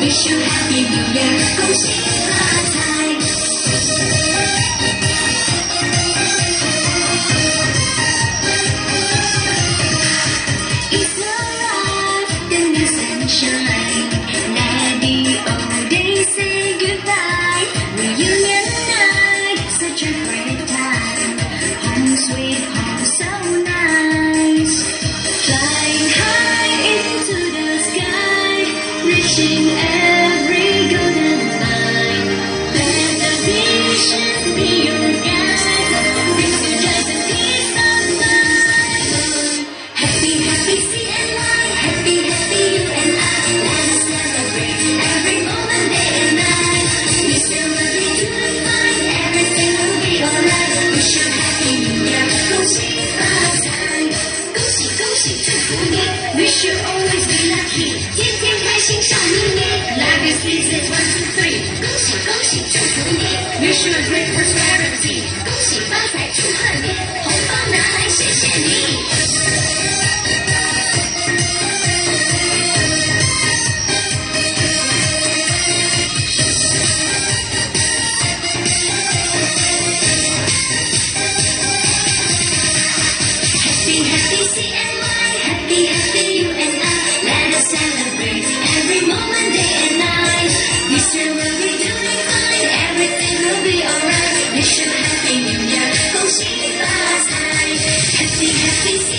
Wish you happy New Year， 恭喜发财。It's alright, the new sunshine. Let the old days say goodbye. Reunion night, such a great time. Home sweet home, so nice. Flying high into the sky, reaching every golden line. Let the vision be your guide. Bring you joy and peace of mind. Happy, happy CNY. Happy, happy you and I. Let us celebrate every moment, day and night. This year will be doing fine. Everything will be alright. Wish you happy New Year. 恭喜发财，恭喜恭喜祝福你。Wish you always be lucky. 天天开心笑眯眯。Life is easy, 1, 2, 3. 恭喜恭喜祝福你。Wish you a great prosperity. 恭喜发财祝贺你。红包拿来谢谢你。Happy, happy CNY. Happy, happy you and I. Let us celebrate every moment, day and night. This year will be doing fine. Everything will be alright. Wish you happy New Year. 恭喜发财。Happy, happy CNY.